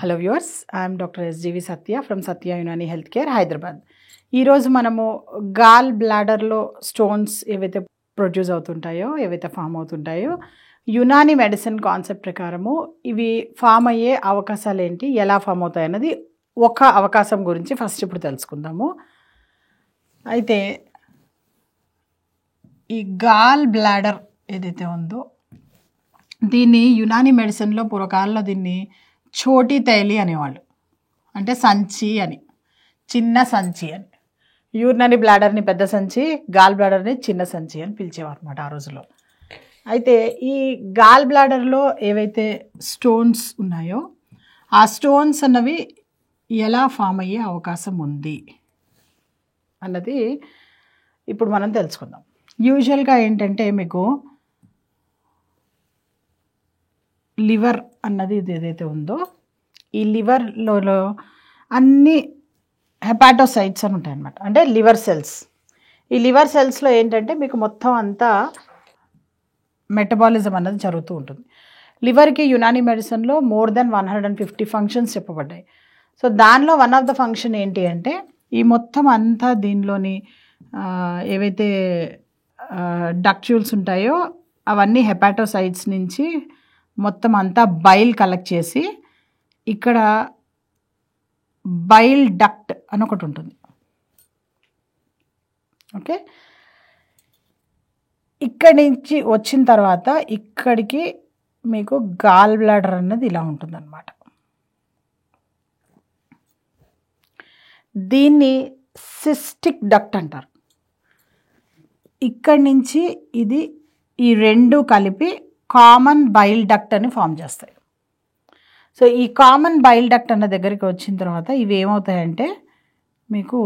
Hello viewers, I'm doctor SGV Satya from Satya Unani health care Hyderabad. ఈరోజు మనము gall బ్లాడర్లో stones ఏవైతే produce అవుతుంటాయో, ఏవైతే form అవుతుంటాయో, Unani medicine concept ప్రకారము ఇవి ఫామ్ అయ్యే అవకాశాలు ఏంటి, ఎలా ఫామ్ అవుతాయి అన్నది ఒక అవకాశం గురించి ఫస్ట్ ఇప్పుడు తెలుసుకుందాము. అయితే ఈ గాల్ బ్లాడర్ ఏదైతే ఉందో దీన్ని యునాని మెడిసిన్లో పూర్వకాలంలో దీన్ని చోటీ తైలి అనేవాళ్ళు. అంటే సంచి అని, చిన్న సంచి అని. యూరినరీ బ్లాడర్ని పెద్ద సంచి, గాల్ బ్లాడర్ని చిన్న సంచి అని పిలిచేవారు అనమాట ఆ రోజుల్లో. అయితే ఈ గాల్ బ్లాడర్లో ఏవైతే స్టోన్స్ ఉన్నాయో ఆ స్టోన్స్ అన్నవి ఎలా ఫామ్ అయ్యే అవకాశం ఉంది అన్నది ఇప్పుడు మనం తెలుసుకుందాం. యూజువల్గా ఏంటంటే మీకు లివర్ అన్నది ఇది ఏదైతే ఉందో ఈ లివర్లో అన్ని హెపాటోసైట్స్ అని ఉంటాయి అన్నమాట. అంటే లివర్ సెల్స్. ఈ లివర్ సెల్స్లో ఏంటంటే మీకు మొత్తం అంతా మెటబాలిజం అన్నది జరుగుతూ ఉంటుంది. లివర్కి యునాని మెడిసిన్లో మోర్ దెన్ 150 ఫంక్షన్స్ చెప్పబడ్డాయి. సో దానిలో వన్ ఆఫ్ ద ఫంక్షన్ ఏంటి అంటే ఈ మొత్తం అంతా దీనిలోని ఏవైతే డక్ట్యూల్స్ ఉంటాయో అవన్నీ హెపాటోసైట్స్ నుంచి మొత్తం అంతా బైల్ కలెక్ట్ చేసి ఇక్కడ బైల్ డక్ట్ అని ఒకటి ఉంటుంది. ఓకే, ఇక్కడి నుంచి వచ్చిన తర్వాత ఇక్కడికి మీకు గాల్ బ్లాడర్ అన్నది ఇలా ఉంటుందన్నమాట. దీన్ని సిస్టిక్ డక్ట్ అంటారు. ఇక్కడి నుంచి ఇది ఈ రెండు కలిపి కామన్ బైల్ డక్ట్ అని ఫామ్ చేస్తాయి. సో ఈ కామన్ బైల్ డక్ట్ అన్న దగ్గరికి వచ్చిన తర్వాత ఇవి ఏమవుతాయంటే మీకు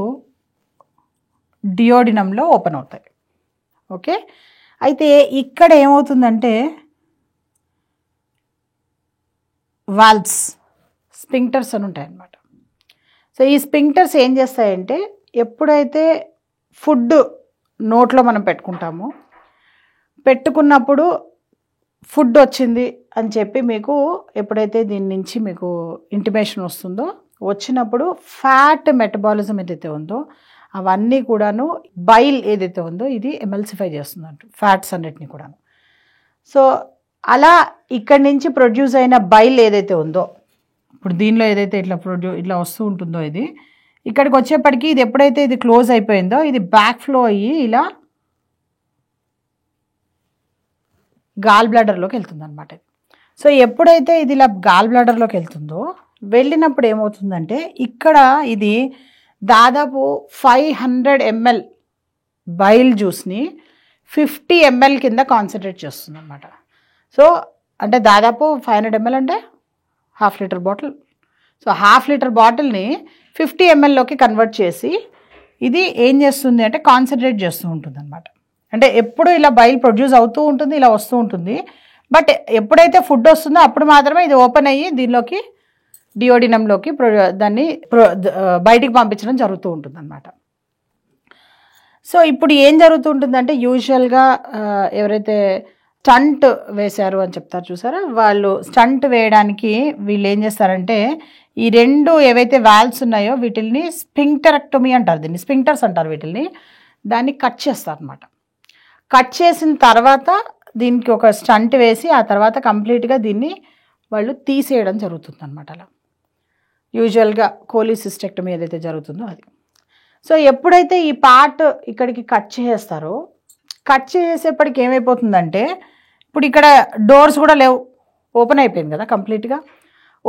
డియోడినంలో ఓపెన్ అవుతాయి. ఓకే, అయితే ఇక్కడ ఏమవుతుందంటే వాల్వ్స్, స్పింక్టర్స్ అని ఉంటాయి అన్నమాట. సో ఈ స్పింక్టర్స్ ఏం చేస్తాయంటే ఎప్పుడైతే ఫుడ్ నోట్లో మనం పెట్టుకున్నప్పుడు ఫుడ్ వచ్చింది అని చెప్పి మీకు ఎప్పుడైతే దీని నుంచి మీకు ఇంటిమేషన్ వస్తుందో, వచ్చినప్పుడు ఫ్యాట్ మెటబాలిజం ఏదైతే ఉందో అవన్నీ కూడాను బైల్ ఏదైతే ఉందో ఇది ఎమల్సిఫై చేస్తుందంట ఫ్యాట్స్ అన్నిటిని కూడాను. సో అలా ఇక్కడి నుంచి ప్రొడ్యూస్ అయిన బైల్ ఏదైతే ఉందో, ఇప్పుడు దీనిలో ఏదైతే ఇట్లా వస్తూ ఉంటుందో ఇది ఇక్కడికి వచ్చేప్పటికి ఇది ఎప్పుడైతే ఇది క్లోజ్ అయిపోయిందో ఇది బ్యాక్ ఫ్లో అయ్యి ఇలా గాల్ బ్లాడర్లోకి వెళ్తుంది అనమాట. సో ఎప్పుడైతే ఇది ఇలా గాల్ బ్లాడర్లోకి వెళ్తుందో వెళ్ళినప్పుడు ఏమవుతుందంటే ఇక్కడ ఇది దాదాపు 500 ml బైల్ జ్యూస్ని 50 ml కింద కాన్సన్ట్రేట్ చేస్తుంది అనమాట. సో అంటే దాదాపు 500 ml అంటే 1/2 లీటర్ బాటిల్. సో 1/2 లీటర్ బాటిల్ని 50 mlలోకి కన్వర్ట్ చేసి ఇది ఏం చేస్తుంది అంటే కాన్సన్ట్రేట్ చేస్తూ ఉంటుంది అనమాట. అంటే ఎప్పుడు ఇలా బైల్ ప్రొడ్యూస్ అవుతూ ఉంటుంది, ఇలా వస్తూ ఉంటుంది. బట్ ఎప్పుడైతే ఫుడ్ వస్తుందో అప్పుడు మాత్రమే ఇది ఓపెన్ అయ్యి దీనిలోకి డియోడినంలోకి దాన్ని బయటికి పంపించడం జరుగుతూ ఉంటుంది అనమాట. సో ఇప్పుడు ఏం జరుగుతూ ఉంటుందంటే యూజువల్గా ఎవరైతే స్టంట్ వేశారు అని చెప్తారు చూసారా, వాళ్ళు స్టంట్ వేయడానికి వీళ్ళు ఏం చేస్తారంటే ఈ రెండు ఏవైతే వాల్వ్స్ ఉన్నాయో వీటిల్ని స్పింక్టరెక్టమీ అంటారు, దీన్ని స్పింక్టర్స్ అంటారు వీటిల్ని. దాన్ని కట్ చేస్తారు అనమాట. కట్ చేసిన తర్వాత దీనికి ఒక స్టంట్ వేసి ఆ తర్వాత కంప్లీట్గా దీన్ని వాళ్ళు తీసేయడం జరుగుతుంది అనమాట. అలా యూజువల్గా కోలిసిస్టెక్టమీ ఏదైతే జరుగుతుందో అది. సో ఎప్పుడైతే ఈ పార్ట్ ఇక్కడికి కట్ చేసేస్తారో, కట్ చేసేప్పటికి ఏమైపోతుందంటే ఇప్పుడు ఇక్కడ డోర్స్ కూడా లేవు, ఓపెన్ అయిపోయింది కదా కంప్లీట్గా.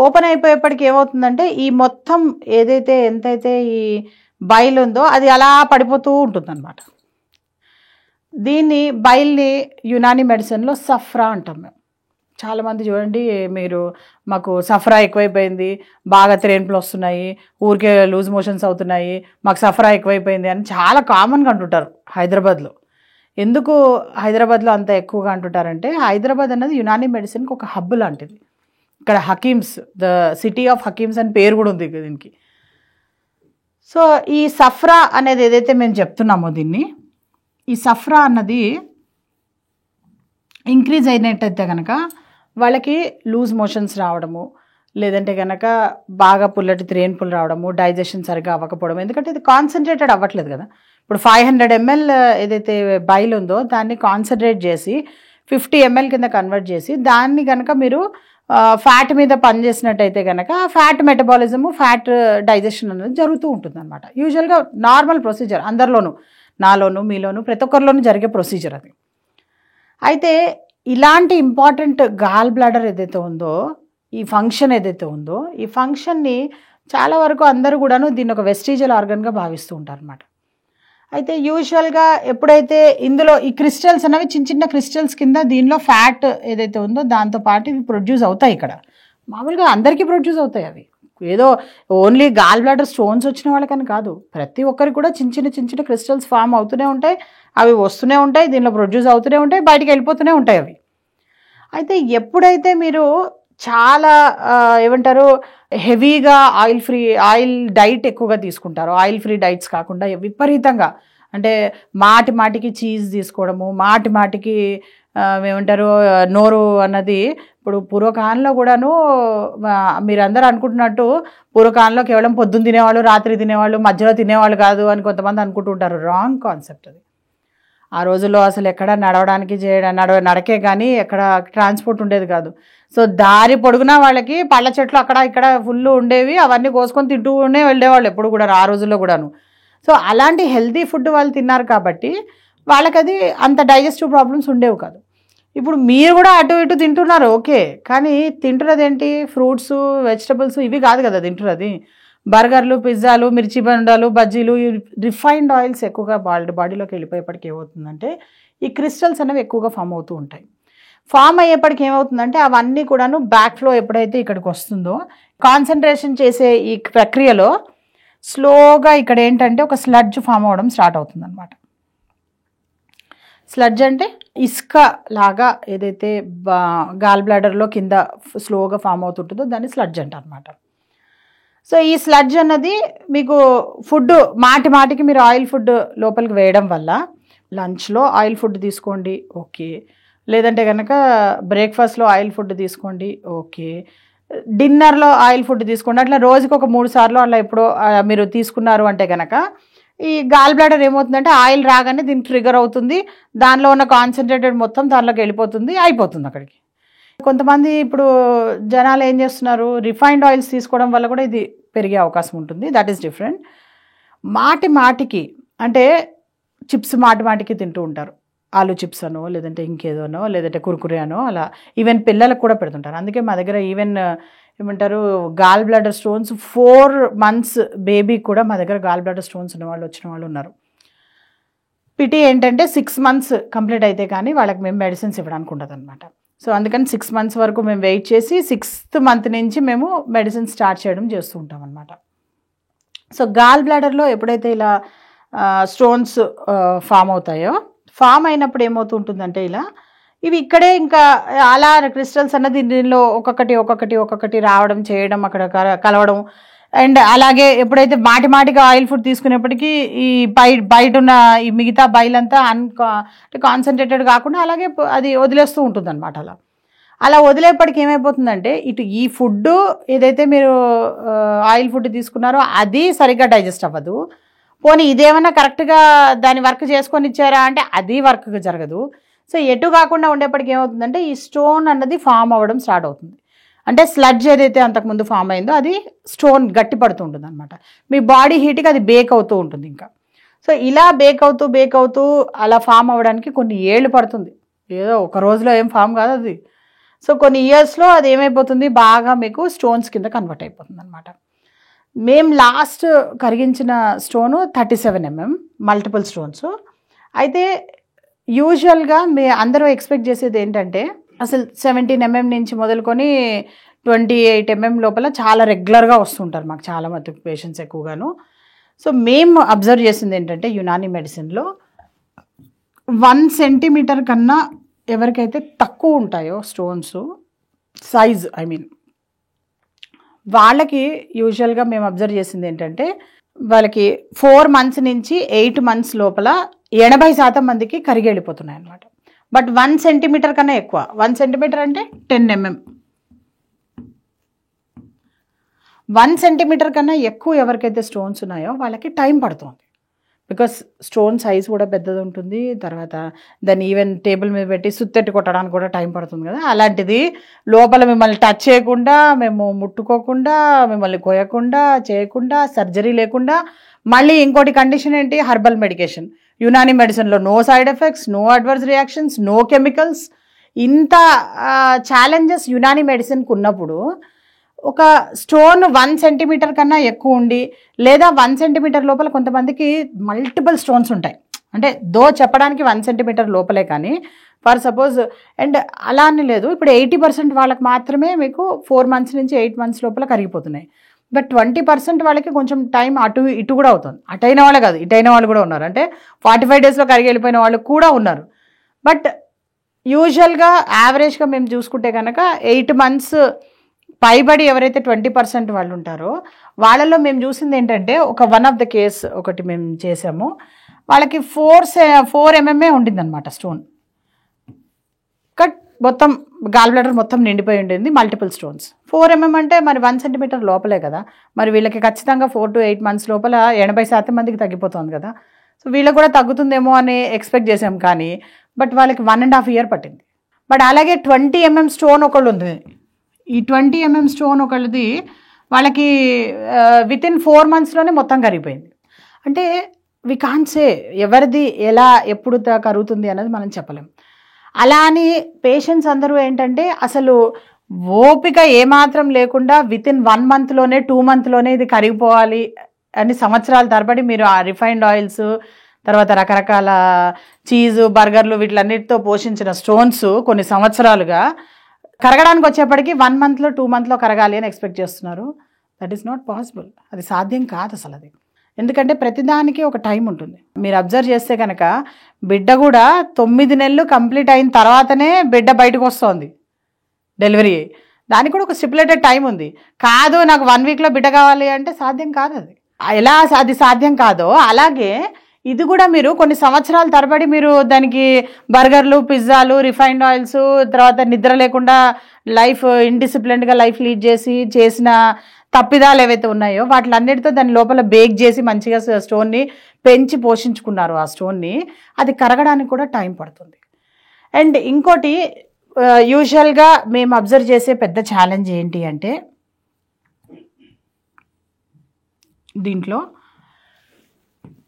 ఓపెన్ అయిపోయేప్పటికి ఏమవుతుందంటే ఈ మొత్తం ఏదైతే ఎంతైతే ఈ బైల్ ఉందో అది అలా పడిపోతూ ఉంటుంది అనమాట. దీన్ని బైల్ని యునాని మెడిసిన్లో సఫ్రా అంటాం మేము. చాలామంది చూడండి, మీరు మాకు సఫ్రా ఎక్కువైపోయింది, బాగా త్రేన్పులు వస్తున్నాయి, ఊరికే లూజ్ మోషన్స్ అవుతున్నాయి, మాకు సఫ్రా ఎక్కువైపోయింది అని చాలా కామన్గా అంటుంటారు హైదరాబాద్లో. ఎందుకు హైదరాబాద్లో అంత ఎక్కువగా అంటుంటారంటే హైదరాబాద్ అన్నది యునాని మెడిసిన్కి ఒక హబ్ లాంటిది. ఇక్కడ హకీమ్స్, ద సిటీ ఆఫ్ హకీమ్స్ అని పేరు కూడా ఉంది దీనికి. సో ఈ సఫ్రా అనేది ఏదైతే మేము చెప్తున్నామో దీన్ని, ఈ సఫ్రా అన్నది ఇంక్రీజ్ అయినట్టయితే కనుక వాళ్ళకి లూజ్ మోషన్స్ రావడము, లేదంటే కనుక బాగా పుల్లటి త్రేన్పులు రావడము, డైజెషన్ సరిగ్గా అవ్వకపోవడం. ఎందుకంటే ఇది కాన్సన్ట్రేటెడ్ అవ్వట్లేదు కదా. ఇప్పుడు 500 ml ఏదైతే బైల్ ఉందో దాన్ని కాన్సన్ట్రేట్ చేసి 50 ml కింద కన్వర్ట్ చేసి దాన్ని కనుక మీరు ఫ్యాట్ మీద పనిచేసినట్టయితే కనుక ఫ్యాట్ మెటబాలిజము, ఫ్యాట్ డైజెషన్ అనేది జరుగుతూ ఉంటుంది అనమాట. యూజువల్గా నార్మల్ ప్రొసీజర్ అందరిలోనూ, నాలోను మీలోను ప్రతి ఒక్కరిలోనూ జరిగే ప్రొసీజర్ అది. అయితే ఇలాంటి ఇంపార్టెంట్ గాల్ బ్లాడర్ ఏదైతే ఉందో, ఈ ఫంక్షన్ ఏదైతే ఉందో, ఈ ఫంక్షన్ని చాలా వరకు అందరూ కూడాను దీన్ని ఒక వెస్టీజియల్ ఆర్గన్గా భావిస్తూ ఉంటారు అనమాట. అయితే యూజువల్గా ఎప్పుడైతే ఇందులో ఈ క్రిస్టల్స్ అనేవి చిన్న చిన్న క్రిస్టల్స్ కింద దీనిలో ఫ్యాట్ ఏదైతే ఉందో దాంతోపాటు ఇవి ప్రొడ్యూస్ అవుతాయి. ఇక్కడ మామూలుగా అందరికీ ప్రొడ్యూస్ అవుతాయి అవి. ఏదో ఓన్లీ గాల్ బ్లాడర్ స్టోన్స్ వచ్చిన వాళ్ళకని కాదు, ప్రతి ఒక్కరికి కూడా చిన్న చిన్న క్రిస్టల్స్ ఫామ్ అవుతూనే ఉంటాయి, అవి వస్తూనే ఉంటాయి, దీనిలో ప్రొడ్యూస్ అవుతూనే ఉంటాయి, బయటికి వెళ్ళిపోతూనే ఉంటాయి అవి. అయితే ఎప్పుడైతే మీరు చాలా ఏమంటారు హెవీగా ఆయిల్ డైట్ ఎక్కువగా తీసుకుంటారు, ఆయిల్ ఫ్రీ డైట్స్ కాకుండా విపరీతంగా అంటే మాటికి చీజ్ తీసుకోవడము, మాటికి ఏమంటారు నోరు అన్నది. ఇప్పుడు పూర్వకాలంలో కూడాను మీరందరూ అనుకుంటున్నట్టు పూర్వకాలంలో కేవలం పొద్దున్న తినేవాళ్ళు, రాత్రి తినేవాళ్ళు, మధ్యలో తినేవాళ్ళు కాదు అని కొంతమంది అనుకుంటుంటారు. రాంగ్ కాన్సెప్ట్ అది. ఆ రోజుల్లో అసలు ఎక్కడ నడవడానికి నడకే కానీ ఎక్కడ ట్రాన్స్పోర్ట్ ఉండేది కాదు. సో దారి పొడుగునా వాళ్ళకి పళ్ళ చెట్లు అక్కడ ఇక్కడ ఫుల్ ఉండేవి, అవన్నీ కోసుకొని తింటూనే వెళ్ళేవాళ్ళు ఎప్పుడు కూడా ఆ రోజుల్లో కూడాను. సో అలాంటి హెల్తీ ఫుడ్ వాళ్ళు తిన్నారు కాబట్టి వాళ్ళకి అది అంత డైజెస్టివ్ ప్రాబ్లమ్స్ ఉండేవి కాదు. ఇప్పుడు మీరు కూడా అటు ఇటు తింటున్నారు ఓకే, కానీ తింటున్నది ఏంటి? ఫ్రూట్స్, వెజిటబుల్స్ ఇవి కాదు కదా తింటున్నది. బర్గర్లు, పిజ్జాలు, మిర్చి బండాలు, బజ్జీలు, రిఫైన్డ్ ఆయిల్స్ ఎక్కువగా బాడీలోకి వెళ్ళిపోయేప్పటికి ఏమవుతుందంటే ఈ క్రిస్టల్స్ అనేవి ఎక్కువగా ఫామ్ అవుతూ ఉంటాయి. ఫామ్ అయ్యేప్పటికి ఏమవుతుందంటే అవన్నీ కూడాను బ్యాక్ ఫ్లో ఎప్పుడైతే ఇక్కడికి వస్తుందో కాన్సన్ట్రేషన్ చేసే ఈ ప్రక్రియలో స్లోగా ఇక్కడ ఏంటంటే ఒక స్లడ్జ్ ఫామ్ అవ్వడం స్టార్ట్ అవుతుంది అనమాట. స్లడ్జ్ అంటే ఇసుక లాగా ఏదైతే గాల్ బ్లాడర్లో కింద స్లోగా ఫామ్ అవుతుంటుందో దాన్ని స్లడ్జ్ అంటారు అనమాట. సో ఈ స్లడ్జ్ అన్నది మీకు ఫుడ్ మాటికి మీరు ఆయిల్ ఫుడ్ లోపలికి వేయడం వల్ల, లంచ్లో ఆయిల్ ఫుడ్ తీసుకోండి ఓకే, లేదంటే కనుక బ్రేక్ఫాస్ట్లో ఆయిల్ ఫుడ్ తీసుకోండి ఓకే, డిన్నర్లో ఆయిల్ ఫుడ్ తీసుకోండి, అట్లా రోజుకి ఒక 3 సార్లు అట్లా ఎప్పుడో మీరు తీసుకున్నారు అంటే కనుక ఈ గాల్ బ్లాడర్ ఏమవుతుందంటే ఆయిల్ రాగానే దీనికి ట్రిగర్ అవుతుంది, దానిలో ఉన్న కాన్సన్ట్రేటెడ్ మొత్తం దానిలోకి వెళ్ళిపోతుంది, అయిపోతుంది అక్కడికి. కొంతమంది ఇప్పుడు జనాలు ఏం చేస్తున్నారు, రిఫైన్డ్ ఆయిల్స్ తీసుకోవడం వల్ల కూడా ఇది పెరిగే అవకాశం ఉంటుంది. That is different. మాటికి అంటే చిప్స్ మాటికి తింటూ ఉంటారు, ఆలు చిప్స్ అనో లేదంటే ఇంకేదోనో లేదంటే కుర్కురే అనో, అలా ఈవెన్ పిల్లలకు కూడా పెడుతుంటారు. అందుకే మా దగ్గర ఈవెన్ ఏమంటారు gall bladder stones 4 months baby కూడా మా దగ్గర గాల్ బ్లాడర్ స్టోన్స్ ఉన్నవాళ్ళు వచ్చిన వాళ్ళు ఉన్నారు. పిటి ఏంటంటే 6 months కంప్లీట్ అయితే కానీ వాళ్ళకి మేము మెడిసిన్స్ ఇవ్వడానికి ఉండదు అనమాట. సో అందుకని 6 months వరకు మేము వెయిట్ చేసి 6th month నుంచి మేము మెడిసిన్ స్టార్ట్ చేయడం చేస్తూ ఉంటాం అనమాట. సో గాల్ బ్లాడర్లో ఎప్పుడైతే ఇలా స్టోన్స్ ఫామ్ అవుతాయో, ఫామ్ అయినప్పుడు ఏమవుతుంటుందంటే ఇలా ఇవి ఇక్కడే ఇంకా అలా క్రిస్టల్స్ అన్నది దీనిలో ఒక్కొక్కటి రావడం చేయడం, అక్కడ కలవడం. అండ్ అలాగే ఎప్పుడైతే మాటిగా ఆయిల్ ఫుడ్ తీసుకునేప్పటికీ ఈ బయట ఉన్న ఈ మిగతా బయలంతా కాన్సన్ట్రేటెడ్ కాకుండా అలాగే అది వదిలేస్తూ ఉంటుంది అనమాట. అలా వదిలేప్పటికి ఏమైపోతుందంటే ఇటు ఈ ఫుడ్ ఏదైతే మీరు ఆయిల్ ఫుడ్ తీసుకున్నారో అది సరిగ్గా డైజెస్ట్ అవ్వదు. పోనీ ఇదేమన్నా కరెక్ట్గా దాని వర్క్ చేసుకొని ఇచ్చారా అంటే అది వర్క్ జరగదు. సో ఎటు కాకుండా ఉండేప్పటికి ఏమవుతుందంటే ఈ స్టోన్ అన్నది ఫామ్ అవ్వడం స్టార్ట్ అవుతుంది. అంటే స్లడ్జ్ ఏదైతే అంతకుముందు ఫామ్ అయిందో అది స్టోన్ గట్టి పడుతూ ఉంటుంది అనమాట. మీ బాడీ హీట్కి అది బేక్ అవుతూ ఉంటుంది ఇంకా. సో ఇలా బేక్ అవుతూ అలా ఫామ్ అవ్వడానికి కొన్ని ఏళ్ళు పడుతుంది, ఏదో ఒక రోజులో ఏం ఫామ్ కాదు అది. సో కొన్ని ఇయర్స్లో అది ఏమైపోతుంది, బాగా మీకు స్టోన్స్ కింద కన్వర్ట్ అయిపోతుంది అనమాట. మేము లాస్ట్ కరిగించిన స్టోను 37 mm మల్టిపుల్ స్టోన్స్. అయితే యూజువల్గా అందరూ ఎక్స్పెక్ట్ చేసేది ఏంటంటే అసలు 17 mm నుంచి మొదలుకొని 28 mm లోపల చాలా రెగ్యులర్గా వస్తుంటారు మాకు చాలా మంది పేషెంట్స్ ఎక్కువగాను. సో మేము అబ్జర్వ్ చేసింది ఏంటంటే యునాని మెడిసిన్లో 1 centimeter కన్నా ఎవరికైతే తక్కువ ఉంటాయో స్టోన్స్ సైజ్, వాళ్ళకి యూజువల్గా మేము అబ్జర్వ్ చేసింది ఏంటంటే వాళ్ళకి 4 months నుంచి 8 months లోపల 80% మందికి కరిగి వెళ్ళిపోతున్నాయి అన్నమాట. బట్ 1 centimeter కన్నా ఎక్కువ, 1 centimeter అంటే 10 mm, 1 సెంటీమీటర్ కన్నా ఎక్కువ ఎవరికైతే స్టోన్స్ ఉన్నాయో వాళ్ళకి టైం పడుతుంది. బికాస్ స్టోన్ సైజ్ కూడా పెద్దది ఉంటుంది. తర్వాత దాన్ని ఈవెన్ టేబుల్ మీద పెట్టి సుత్తెట్టి కొట్టడానికి కూడా టైం పడుతుంది కదా. అలాంటిది లోపల మిమ్మల్ని టచ్ చేయకుండా, మేము ముట్టుకోకుండా, మిమ్మల్ని కోయకుండా చేయకుండా, సర్జరీ లేకుండా, మళ్ళీ ఇంకోటి కండిషన్ ఏంటి, హర్బల్ మెడికేషన్. యునాని మెడిసిన్లో no side effects, no adverse reactions, no chemicals. ఇంత ఛాలెంజెస్ యునాని మెడిసిన్కి ఉన్నప్పుడు ఒక స్టోన్ 1 సెంటీమీటర్ కన్నా ఎక్కువ ఉండి, లేదా 1 సెంటీమీటర్ లోపల కొంతమందికి మల్టిపుల్ స్టోన్స్ ఉంటాయి. అంటే చెప్పడానికి 1 సెంటీమీటర్ లోపలే, కానీ ఫర్ సపోజ్ అండ్ అలా అని లేదు. ఇప్పుడు 80% వాళ్ళకి మాత్రమే మీకు 4 months నుంచి 8 months లోపల కరిగిపోతున్నాయి. బట్ 20% వాళ్ళకి కొంచెం టైం అటు ఇటు కూడా అవుతుంది. అటైన వాళ్ళు కాదు, ఇటైన వాళ్ళు కూడా ఉన్నారు. అంటే 45 daysలో కరిగి వెళ్ళిపోయిన వాళ్ళు కూడా ఉన్నారు. బట్ యూజువల్గా యావరేజ్గా మేము చూసుకుంటే కనుక 8 months పైబడి ఎవరైతే 20% వాళ్ళు ఉంటారో వాళ్ళలో మేము చూసింది ఏంటంటే, వన్ ఆఫ్ ద కేస్ ఒకటి మేము చేసాము. వాళ్ళకి 4 mm ఉండిందనమాట స్టోన్. కట్ మొత్తం గాల్ బ్లాడర్ మొత్తం నిండిపోయి ఉండింది, మల్టిపుల్ స్టోన్స్. 4 mm అంటే మరి 1 సెంటీమీటర్ లోపలే కదా. మరి వీళ్ళకి ఖచ్చితంగా 4 to 8 months లోపల 80% మందికి తగ్గిపోతుంది కదా. సో వీళ్ళకి కూడా తగ్గుతుందేమో అని ఎక్స్పెక్ట్ చేసాం, కానీ బట్ వాళ్ళకి 1.5 years పట్టింది. బట్ అలాగే 20 mm స్టోన్ ఒకళ్ళు ఉంది. ఈ 20 mm స్టోన్ ఒకళ్ళది వాళ్ళకి వితిన్ 4 monthsలోనే మొత్తం కరిగిపోయింది. అంటే వి కాంట్ సే ఎవరిది ఎలా ఎప్పుడు కరుగుతుంది అనేది మనం చెప్పలేం. అలా అని పేషెంట్స్ అందరూ ఏంటంటే అసలు ఓపిక ఏమాత్రం లేకుండా వితిన్ 1 monthలోనే 2 monthలోనే ఇది కరిగిపోవాలి అని సంవత్సరాల తరబడి మీరు ఆ రిఫైన్డ్ ఆయిల్స్, తర్వాత రకరకాల చీజు, బర్గర్లు వీటిలన్నిటితో పోషించిన స్టోన్స్ కొన్ని సంవత్సరాలుగా కరగడానికి వచ్చేప్పటికి 1 monthలో 2 monthలో కరగాలి అని ఎక్స్పెక్ట్ చేస్తున్నారు. That is not possible. అది సాధ్యం కాదు అసలు అది. ఎందుకంటే ప్రతిదానికి ఒక టైం ఉంటుంది. మీరు అబ్జర్వ్ చేస్తే కనుక బిడ్డ కూడా 9 నెలలు కంప్లీట్ అయిన తర్వాతనే బిడ్డ బయటకు వస్తుంది డెలివరీ అయ్యి. దానికి కూడా ఒక స్టిపులేటెడ్ టైం ఉంది. కాదు నాకు 1 weekలో బిడ్డ కావాలి అంటే సాధ్యం కాదు. అది ఎలా అది సాధ్యం కాదో అలాగే ఇది కూడా మీరు కొన్ని సంవత్సరాల తరబడి మీరు దానికి బర్గర్లు, పిజ్జాలు, రిఫైన్డ్ ఆయిల్స్, తర్వాత నిద్ర లేకుండా లైఫ్ ఇండిసిప్లిన్డ్గా లైఫ్ లీడ్ చేసిన తప్పిదాలు ఏవైతే ఉన్నాయో వాటిలన్నిటితో దాని లోపల బేక్ చేసి మంచిగా స్టోన్ని పెంచి పోషించుకున్నారు. ఆ స్టోన్ని అది కరగడానికి కూడా టైం పడుతుంది. అండ్ ఇంకోటి యూజువల్గా మేము అబ్జర్వ్ చేసే పెద్ద ఛాలెంజ్ ఏంటి అంటే, దీంట్లో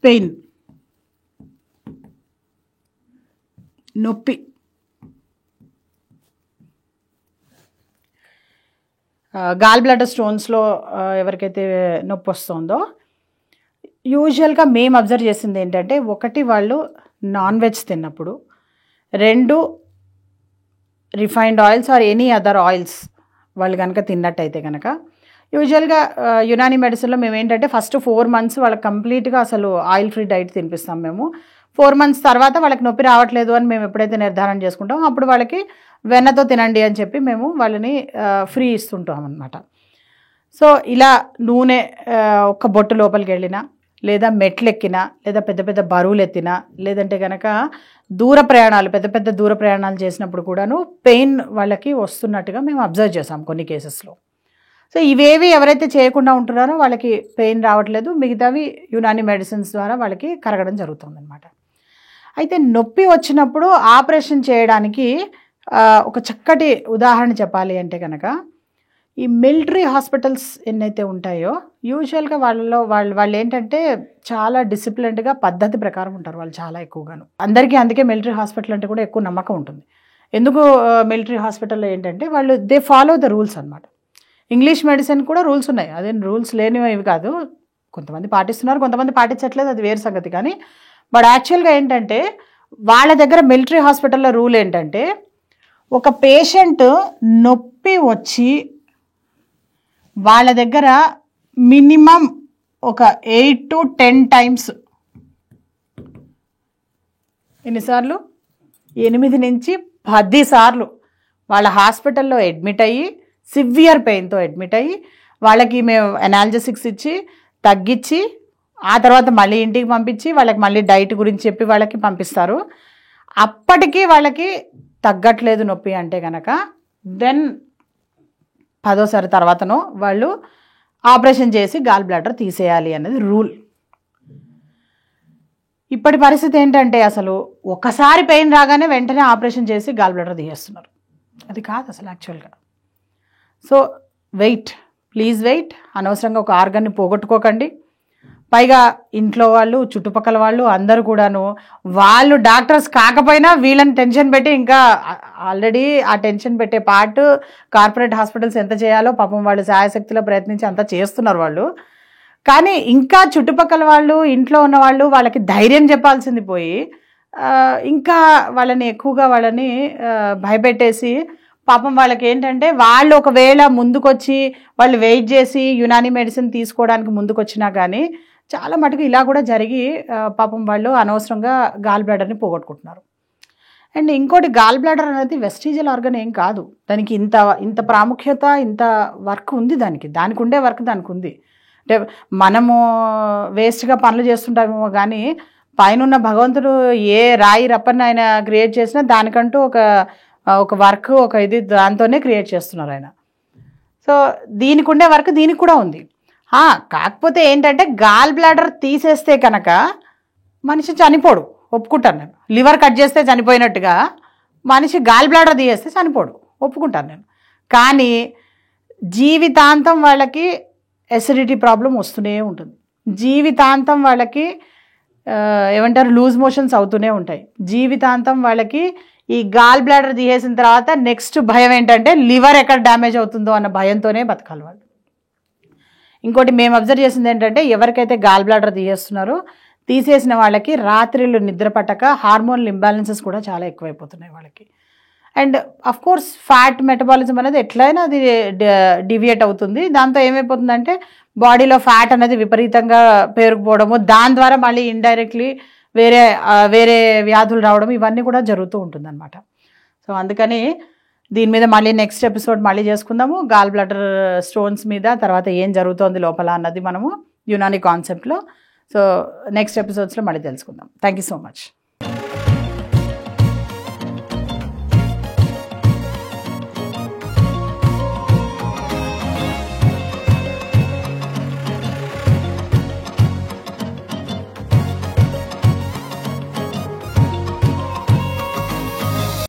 పెయిన్, నొప్పి. గాల్ బ్లాడర్ స్టోన్స్లో ఎవరికైతే నొప్పి వస్తుందో యూజువల్గా మేము అబ్జర్వ్ చేసింది ఏంటంటే, ఒకటి వాళ్ళు నాన్ వెజ్ తిన్నప్పుడు, 2 refined oils or any other oils వాళ్ళు కనుక తిన్నట్టయితే కనుక యూజువల్గా యునాని మెడిసిన్లో మేము ఏంటంటే ఫస్ట్ 4 months వాళ్ళకి కంప్లీట్గా అసలు ఆయిల్ ఫ్రీ డైట్ తినిపిస్తాం మేము. 4 months తర్వాత వాళ్ళకి నొప్పి రావట్లేదు అని మేము ఎప్పుడైతే నిర్ధారణ చేసుకుంటామో అప్పుడు వాళ్ళకి వెన్నతో తినండి అని చెప్పి మేము వాళ్ళని ఫ్రీ ఇస్తుంటాం అన్నమాట. సో ఇలా నూనె ఒక బొట్టు లోపలికి వెళ్ళినా, లేదా మెట్లు ఎక్కినా, లేదా పెద్ద పెద్ద బరువులు ఎత్తినా, లేదంటే కనుక పెద్ద పెద్ద దూర ప్రయాణాలు చేసినప్పుడు కూడాను పెయిన్ వాళ్ళకి వస్తున్నట్టుగా మేము అబ్జర్వ్ చేసాం కొన్ని కేసెస్లో. సో ఇవేవి ఎవరైతే చేయకుండా ఉంటున్నారో వాళ్ళకి పెయిన్ రావట్లేదు, మిగతావి యునాని మెడిసిన్స్ ద్వారా వాళ్ళకి కరగడం జరుగుతుంది అనమాట. అయితే నొప్పి వచ్చినప్పుడు ఆపరేషన్ చేయడానికి ఒక చక్కటి ఉదాహరణ చెప్పాలి అంటే కనుక, ఈ మిలిటరీ హాస్పిటల్స్ ఎన్నైతే ఉంటాయో యూజువల్గా వాళ్ళు ఏంటంటే చాలా డిసిప్లిన్డ్గా పద్ధతి ప్రకారం ఉంటారు వాళ్ళు చాలా ఎక్కువగాను. అందరికీ అందుకే మిలిటరీ హాస్పిటల్ అంటే కూడా ఎక్కువ నమ్మకం ఉంటుంది. ఎందుకు మిలిటరీ హాస్పిటల్లో ఏంటంటే వాళ్ళు దే ఫాలో ద రూల్స్ అనమాట. ఇంగ్లీష్ మెడిసిన్ కూడా రూల్స్ ఉన్నాయి, అదేం రూల్స్ లేనివి కాదు. కొంతమంది పాటిస్తున్నారు, కొంతమంది పాటించట్లేదు, అది వేరు సంగతి. కానీ బట్ యాక్చువల్గా ఏంటంటే వాళ్ళ దగ్గర మిలిటరీ హాస్పిటల్లో రూల్ ఏంటంటే, ఒక పేషెంట్ నొప్పి వచ్చి వాళ్ళ దగ్గర మినిమం ఒక 8 to 10 times, ఎన్నిసార్లు 8 నుంచి 10 సార్లు వాళ్ళ హాస్పిటల్లో అడ్మిట్ అయ్యి సివియర్ పెయిన్తో అడ్మిట్ అయ్యి వాళ్ళకి మేము అనాల్జెసిక్స్ ఇచ్చి తగ్గించి ఆ తర్వాత మళ్ళీ ఇంటికి పంపించి వాళ్ళకి మళ్ళీ డైట్ గురించి చెప్పి వాళ్ళకి పంపిస్తారు. అప్పటికీ వాళ్ళకి తగ్గట్లేదు నొప్పి అంటే కనుక దెన్ 10వ సారి తర్వాతనో వాళ్ళు ఆపరేషన్ చేసి గాల్ బ్లాడర్ తీసేయాలి అనేది రూల్. ఇప్పటి పరిస్థితి ఏంటంటే అసలు ఒకసారి పెయిన్ రాగానే వెంటనే ఆపరేషన్ చేసి గాల్ బ్లాడర్ తీసేస్తున్నారు. అది కాదు అసలు యాక్చువల్గా. So please wait. అనవసరంగా ఒక ఆర్గాన్ని పోగొట్టుకోకండి. పైగా ఇంట్లో వాళ్ళు, చుట్టుపక్కల వాళ్ళు అందరూ కూడాను వాళ్ళు డాక్టర్స్ కాకపోయినా వీళ్ళని టెన్షన్ పెట్టి, ఇంకా ఆల్రెడీ ఆ టెన్షన్ పెట్టే పార్ట్ కార్పొరేట్ హాస్పిటల్స్ ఎంత చేయాలో పాపం వాళ్ళు శాయశక్తిలో ప్రయత్నించి అంతా చేస్తున్నారు వాళ్ళు. కానీ ఇంకా చుట్టుపక్కల వాళ్ళు, ఇంట్లో ఉన్న వాళ్ళు వాళ్ళకి ధైర్యం చెప్పాల్సింది పోయి ఇంకా వాళ్ళని ఎక్కువగా భయపెట్టేసి పాపం వాళ్ళకి ఏంటంటే వాళ్ళు ఒకవేళ ముందుకొచ్చి వాళ్ళు వెయిట్ చేసి యునాని మెడిసిన్ తీసుకోవడానికి ముందుకొచ్చినా కానీ చాలా మటుకు ఇలా కూడా జరిగి పాపం వాళ్ళు అనవసరంగా గాల్ బ్లాడర్ని పోగొట్టుకుంటున్నారు. అండ్ ఇంకోటి, గాల్ బ్లాడర్ అనేది వెస్టిజియల్ ఆర్గన్ ఏం కాదు. దానికి ఇంత ప్రాముఖ్యత, ఇంత వర్క్ ఉంది. దానికి ఉండే వర్క్ దానికి ఉంది. అంటే మనము వేస్ట్గా పనులు చేస్తుంటామేమో కానీ పైన భగవంతుడు ఏ రాయి రప్పని ఆయన క్రియేట్ చేసినా దానికంటూ ఒక వర్క్, ఒక ఇది దాంతోనే క్రియేట్ చేస్తున్నారు ఆయన. సో దీనికి ఉండే వర్క్ దీనికి కూడా ఉంది. కాకపోతే ఏంటంటే గాల్ బ్లాడర్ తీసేస్తే కనుక మనిషి చనిపోడు, ఒప్పుకుంటాను నేను. లివర్ కట్ చేస్తే చనిపోయినట్టుగా మనిషి గాల్ బ్లాడర్ తీసేస్తే చనిపోడు, ఒప్పుకుంటాను నేను. కానీ జీవితాంతం వాళ్ళకి ఎసిడిటీ ప్రాబ్లం వస్తూనే ఉంటుంది. జీవితాంతం వాళ్ళకి ఏమంటారు లూజ్ మోషన్స్ అవుతూనే ఉంటాయి. జీవితాంతం వాళ్ళకి ఈ గాల్ బ్లాడర్ తీసేసిన తర్వాత నెక్స్ట్ భయం ఏంటంటే లివర్ ఎక్కడ డ్యామేజ్ అవుతుందో అన్న భయంతోనే బతకాలి వాళ్ళు. ఇంకోటి మేము అబ్జర్వ్ చేసింది ఏంటంటే ఎవరికైతే గాల్ బ్లాడర్ తీసేసిన వాళ్ళకి రాత్రిళ్ళు నిద్ర పట్టక హార్మోనల్ ఇంబ్యాలెన్సెస్ కూడా చాలా ఎక్కువైపోతున్నాయి వాళ్ళకి. And of course fat metabolism అనేది ఎట్లయినా అది డివియేట్ అవుతుంది. దాంతో ఏమైపోతుందంటే బాడీలో ఫ్యాట్ అనేది విపరీతంగా పేరుకుపోవడము, దాని ద్వారా మళ్ళీ ఇండైరెక్ట్లీ వేరే వ్యాధులు రావడం, ఇవన్నీ కూడా జరుగుతూ ఉంటుందన్నమాట. సో అందుకని దీని మీద మళ్ళీ నెక్స్ట్ ఎపిసోడ్ మళ్ళీ చేసుకుందాము. గాల్ బ్లాడర్ స్టోన్స్ మీద తర్వాత ఏం జరుగుతోంది లోపల అన్నది మనము యునాని కాన్సెప్ట్లో. సో నెక్స్ట్ ఎపిసోడ్స్లో మళ్ళీ తెలుసుకుందాం. Thank you so much.